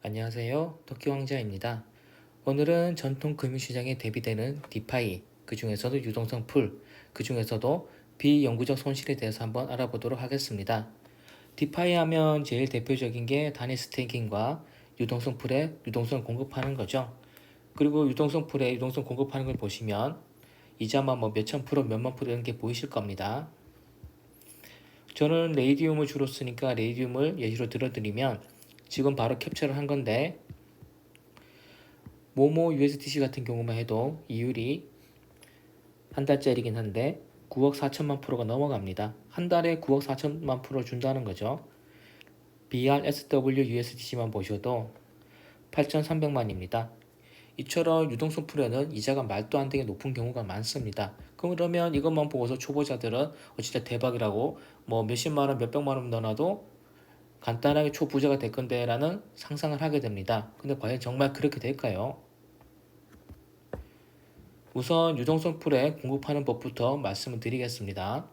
안녕하세요. 토끼왕자입니다. 오늘은 전통 금융시장에 대비되는 디파이, 그 중에서도 유동성 풀, 그 중에서도 비영구적 손실에 대해서 한번 알아보도록 하겠습니다. 디파이 하면 제일 대표적인 게 단위 스테이킹과 유동성 풀에 유동성을 공급하는 거죠. 그리고 유동성 풀에 유동성 공급하는 걸 보시면 이자만 뭐 몇천 프로, 몇만 프로 이런 게 보이실 겁니다. 저는 레이디움을 주로 쓰니까 레이디움을 예시로 들어드리면 지금 바로 캡처를 한 건데 모모 USDC 같은 경우만 해도 이율이 한 달짜리긴 한데 9억 4천만 프로가 넘어갑니다. 한 달에 9억 4천만 프로 준다는 거죠. BRSW USDC만 보셔도 8,300만입니다. 이처럼 유동성 풀에는 이자가 말도 안 되게 높은 경우가 많습니다. 그러면 이것만 보고서 초보자들은 진짜 대박이라고 뭐 몇십만 원, 몇백만 원 넣어놔도 간단하게 초부자가 될 건데 라는 상상을 하게 됩니다. 근데 과연 정말 그렇게 될까요? 우선 유동성 풀에 공급하는 법부터 말씀을 드리겠습니다.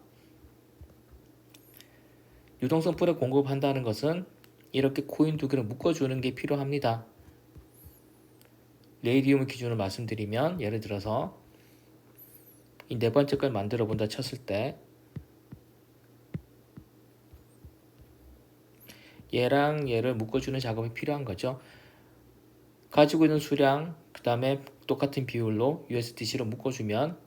유동성 풀에 공급한다는 것은 이렇게 코인 두 개를 묶어주는 게 필요합니다. 레이디움을 기준으로 말씀드리면 예를 들어서 이 네 번째 걸 만들어 본다 쳤을 때 얘랑 얘를 묶어주는 작업이 필요한 거죠. 가지고 있는 수량 그 다음에 똑같은 비율로 USDC로 묶어주면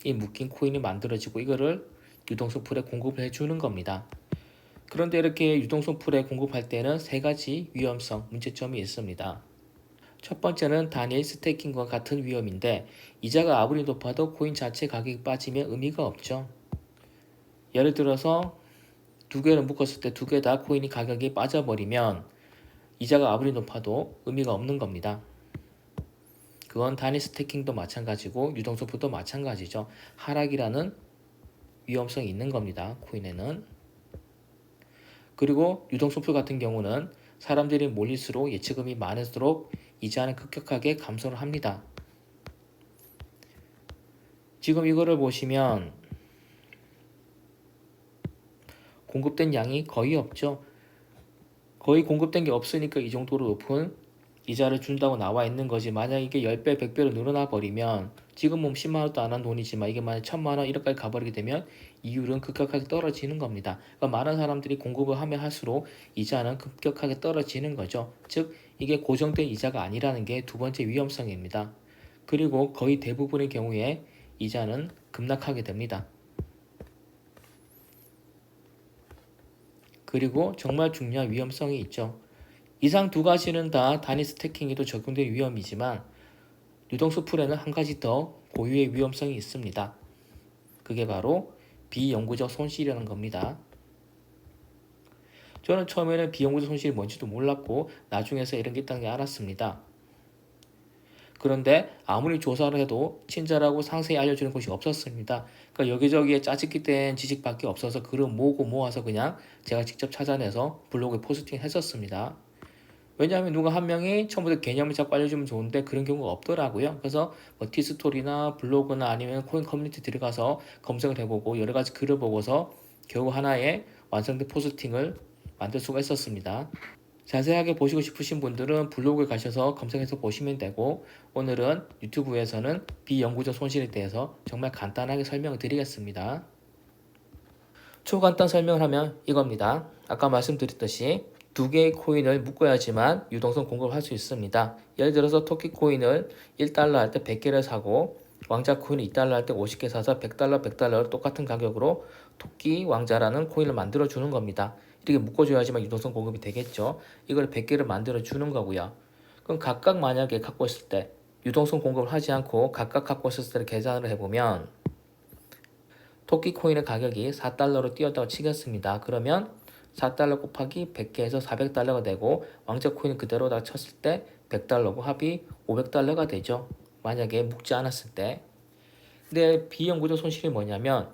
이 묶인 코인이 만들어지고 이거를 유동성 풀에 공급을 해주는 겁니다. 그런데 이렇게 유동성 풀에 공급할 때는 세 가지 위험성, 문제점이 있습니다. 첫 번째는 단일 스테이킹과 같은 위험인데 이자가 아무리 높아도 코인 자체 가격이 빠지면 의미가 없죠. 예를 들어서 두 개를 묶었을 때 두 개 다 코인이 가격이 빠져버리면 이자가 아무리 높아도 의미가 없는 겁니다. 그건 단일 스테이킹도 마찬가지고 유동성 풀도 마찬가지죠. 하락이라는 위험성이 있는 겁니다. 코인에는. 그리고 유동성 풀 같은 경우는 사람들이 몰릴수록 예치금이 많을수록 이자는 급격하게 감소를 합니다. 지금 이거를 보시면 공급된 양이 거의 없죠. 거의 공급된 게 없으니까 이 정도로 높은 이자를 준다고 나와 있는 거지. 만약 이게 10배, 100배로 늘어나 버리면 지금 뭐 10만 원도 안 한 돈이지만 이게 만약 1000만 원 이렇게까지 가버리게 되면 이율은 급격하게 떨어지는 겁니다. 그러니까 많은 사람들이 공급을 하면 할수록 이자는 급격하게 떨어지는 거죠. 즉 이게 고정된 이자가 아니라는 게 두 번째 위험성입니다. 그리고 거의 대부분의 경우에 이자는 급락하게 됩니다. 그리고 정말 중요한 위험성이 있죠. 이상 두 가지는 다 단위 스태킹에도 적용될 위험이지만 유동수 풀에는 한 가지 더 고유의 위험성이 있습니다. 그게 바로 비영구적 손실이라는 겁니다. 저는 처음에는 비영구적 손실이 뭔지도 몰랐고 나중에서 이런 게 있다는 게 알았습니다. 그런데 아무리 조사를 해도 친절하고 상세히 알려주는 곳이 없었습니다. 그러니까 여기저기에 짜집기 된 지식밖에 없어서 글을 모아서 그냥 제가 직접 찾아내서 블로그에 포스팅 했었습니다. 왜냐하면 누가 한 명이 처음부터 개념을 자꾸 알려주면 좋은데 그런 경우가 없더라고요. 그래서 뭐 티스토리나 블로그나 아니면 코인 커뮤니티 들어가서 검색을 해보고 여러 가지 글을 보고서 겨우 하나의 완성된 포스팅을 만들 수가 있었습니다. 자세하게 보시고 싶으신 분들은 블로그에 가셔서 검색해서 보시면 되고 오늘은 유튜브에서는 비영구적 손실에 대해서 정말 간단하게 설명을 드리겠습니다. 초간단 설명을 하면 이겁니다. 아까 말씀드렸듯이 두 개의 코인을 묶어야지만 유동성 공급을 할 수 있습니다. 예를 들어서 토끼 코인을 1달러 할 때 100개를 사고 왕자 코인을 2달러 할 때 50개 사서 100달러, 100달러를 똑같은 가격으로 토끼 왕자라는 코인을 만들어 주는 겁니다. 이렇게 묶어줘야지만 유동성 공급이 되겠죠. 이걸 100개를 만들어 주는 거고요. 그럼 각각 만약에 갖고 있을 때 유동성 공급을 하지 않고 각각 갖고 있을 때를 계산을 해보면 토끼 코인의 가격이 4달러로 뛰었다고 치겠습니다. 그러면 4달러 곱하기 100개에서 400달러가 되고 왕자 코인 그대로다 쳤을 때 100달러고 합이 500달러가 되죠. 만약에 묶지 않았을 때. 근데 비영구적 손실이 뭐냐면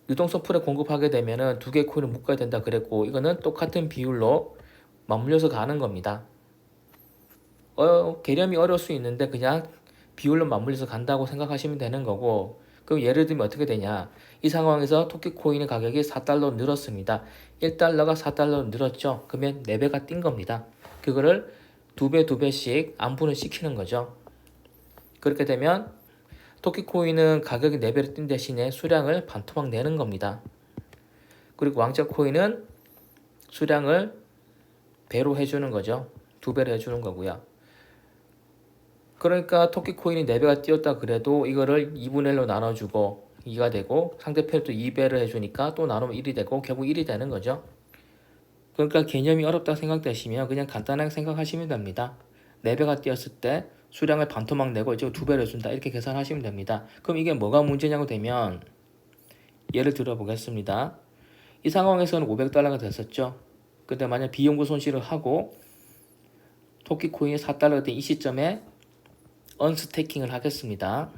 유동성 풀에 공급하게 되면은 두 개의 코인을 묶어야 된다 그랬고 이거는 똑같은 비율로 맞물려서 가는 겁니다. 개념이 어려울 수 있는데 그냥 비율로 맞물려서 간다고 생각하시면 되는 거고 그럼 예를 들면 어떻게 되냐? 이 상황에서 토끼코인의 가격이 4달러 늘었습니다. 1달러가 4달러 늘었죠. 그러면 4배가 뛴 겁니다. 그거를 2배, 2배씩 안분을 시키는 거죠. 그렇게 되면 토끼코인은 가격이 4배로 뛴 대신에 수량을 반토막 내는 겁니다. 그리고 왕자코인은 수량을 배로 해주는 거죠. 2배로 해주는 거고요. 그러니까 토끼코인이 4배가 뛰었다 그래도 이거를 2분의 1로 나눠주고 2가 되고 상대편이 또 2배를 해주니까 또 나누면 1이 되고 결국 1이 되는 거죠. 그러니까 개념이 어렵다고 생각되시면 그냥 간단하게 생각하시면 됩니다. 4배가 뛰었을 때 수량을 반토막 내고 이제 2배를 해준다 이렇게 계산하시면 됩니다. 그럼 이게 뭐가 문제냐고 되면 예를 들어 보겠습니다. 이 상황에서는 500달러가 됐었죠. 근데 만약 비용구 손실을 하고 토끼코인이 4달러가 된 이 시점에 언스테이킹을 하겠습니다.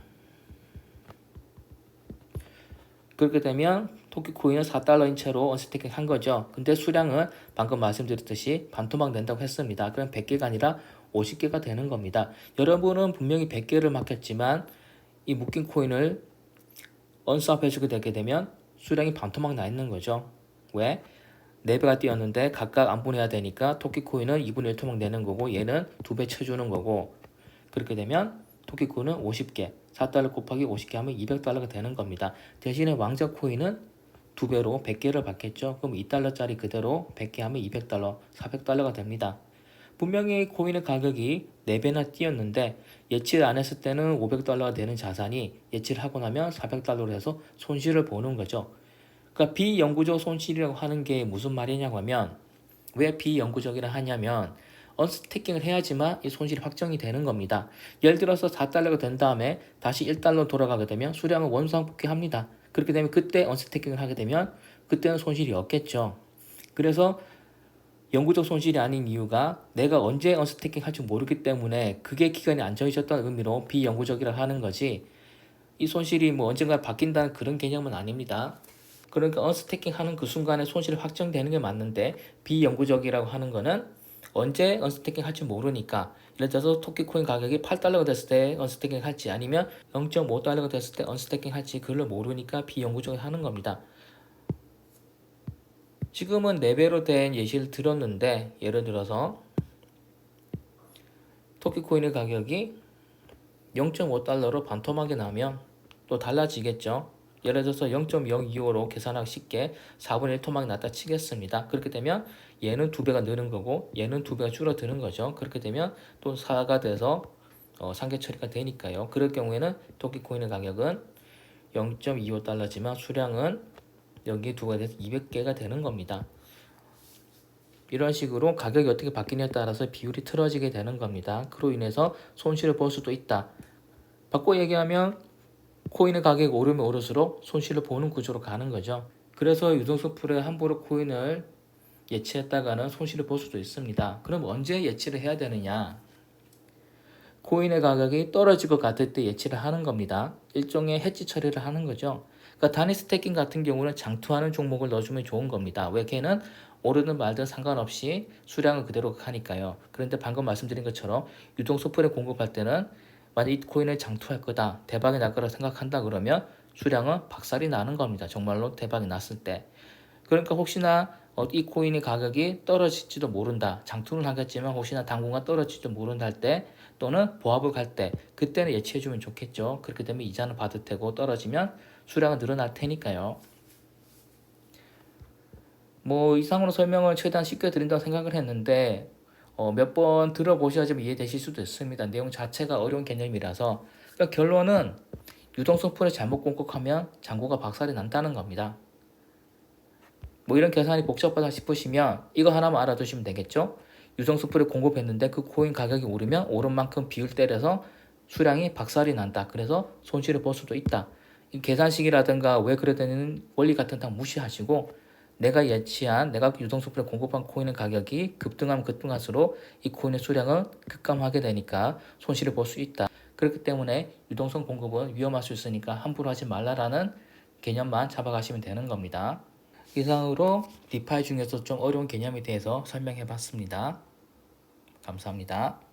그렇게 되면 토끼코인은 4달러인 채로 언스테이킹 한 거죠. 근데 수량은 방금 말씀드렸듯이 반토막 낸다고 했습니다. 그럼 100개가 아니라 50개가 되는 겁니다. 여러분은 분명히 100개를 맡겼지만 이 묶인 코인을 언스왑 해주게 되게 되면 수량이 반토막 나 있는 거죠. 왜? 4배가 뛰었는데 각각 안분해야 되니까 토끼코인은 2분의 1 토막 내는 거고 얘는 2배 쳐주는 거고 그렇게 되면 토끼코인은 50개, 4달러 곱하기 50개 하면 200달러가 되는 겁니다. 대신에 왕자코인은 2배로 100개를 받겠죠. 그럼 2달러짜리 그대로 100개 하면 200달러, 400달러가 됩니다. 분명히 코인의 가격이 4배나 뛰었는데 예치를 안 했을 때는 500달러가 되는 자산이 예치를 하고 나면 400달러로 해서 손실을 보는 거죠. 그러니까 비영구적 손실이라고 하는 게 무슨 말이냐고 하면 왜 비영구적이라 하냐면 언스테이킹을 해야지만 이 손실이 확정이 되는 겁니다. 예를 들어서 4달러가 된 다음에 다시 1달러 돌아가게 되면 수량을 원상복귀합니다. 그렇게 되면 그때 언스테이킹을 하게 되면 그때는 손실이 없겠죠. 그래서 영구적 손실이 아닌 이유가 내가 언제 언스테이킹 할지 모르기 때문에 그게 기간이 안 정해졌다는 의미로 비영구적이라 하는 거지 이 손실이 뭐 언젠가 바뀐다는 그런 개념은 아닙니다. 그러니까 언스테이킹 하는 그 순간에 손실이 확정되는 게 맞는데 비영구적이라고 하는 거는 언제 언스테이킹 할지 모르니까 예를 들어서 토끼코인 가격이 8달러가 됐을 때 언스테이킹 할지 아니면 0.5달러가 됐을 때 언스테이킹 할지 그걸 모르니까 비영구적으로 하는 겁니다. 지금은 4배로 된 예시를 들었는데 예를 들어서 토끼코인의 가격이 0.5달러로 반토막이 나면 또 달라지겠죠. 예를 들어서 0.025로 계산하기 쉽게 4분의 1 토막이 났다 치겠습니다. 그렇게 되면 얘는 2배가 느는 거고 얘는 2배가 줄어드는 거죠. 그렇게 되면 또 4가 돼서 상계 처리가 되니까요. 그럴 경우에는 토끼코인의 가격은 0.25달러지만 수량은 여기 2가 돼서 200개가 되는 겁니다. 이런 식으로 가격이 어떻게 바뀌냐에 따라서 비율이 틀어지게 되는 겁니다. 그로 인해서 손실을 볼 수도 있다. 바꿔 얘기하면 코인의 가격이 오르면 오를수록 손실을 보는 구조로 가는 거죠. 그래서 유동성 풀에 함부로 코인을 예치했다가는 손실을 볼 수도 있습니다. 그럼 언제 예치를 해야 되느냐? 코인의 가격이 떨어질 것 같을 때 예치를 하는 겁니다. 일종의 해지 처리를 하는 거죠. 그러니까 단위 스태킹 같은 경우는 장투하는 종목을 넣어주면 좋은 겁니다. 왜 걔는 오르든 말든 상관없이 수량을 그대로 가니까요. 그런데 방금 말씀드린 것처럼 유동소풀에 공급할 때는 만약 이 코인을 장투할 거다, 대박이 날 거라 생각한다 그러면 수량은 박살이 나는 겁니다. 정말로 대박이 났을 때. 그러니까 혹시나 이 코인의 가격이 떨어질지도 모른다. 장투는 하겠지만 혹시나 당분간 떨어질지도 모른다 할 때 또는 보합을 갈 때 그때는 예치해주면 좋겠죠. 그렇게 되면 이자는 받을 테고 떨어지면 수량은 늘어날 테니까요. 뭐 이상으로 설명을 최대한 쉽게 드린다고 생각을 했는데 몇 번 들어보셔야지만 이해되실 수도 있습니다. 내용 자체가 어려운 개념이라서 그러니까 결론은 유동성 풀을 잘못 공급하면 잔고가 박살이 난다는 겁니다. 뭐 이런 계산이 복잡하다 싶으시면 이거 하나만 알아두시면 되겠죠. 유동성 풀을 공급했는데 그 코인 가격이 오르면 오른 만큼 비율 때려서 수량이 박살이 난다. 그래서 손실을 볼 수도 있다. 이 계산식이라든가 왜 그래 되는 원리 같은 거 무시하시고 내가 예치한 내가 유동수풀에 공급한 코인의 가격이 급등하면 급등할수록 이 코인의 수량은 급감하게 되니까 손실을 볼 수 있다. 그렇기 때문에 유동성 공급은 위험할 수 있으니까 함부로 하지 말라라는 개념만 잡아가시면 되는 겁니다. 이상으로 디파이 중에서 좀 어려운 개념에 대해서 설명해 봤습니다. 감사합니다.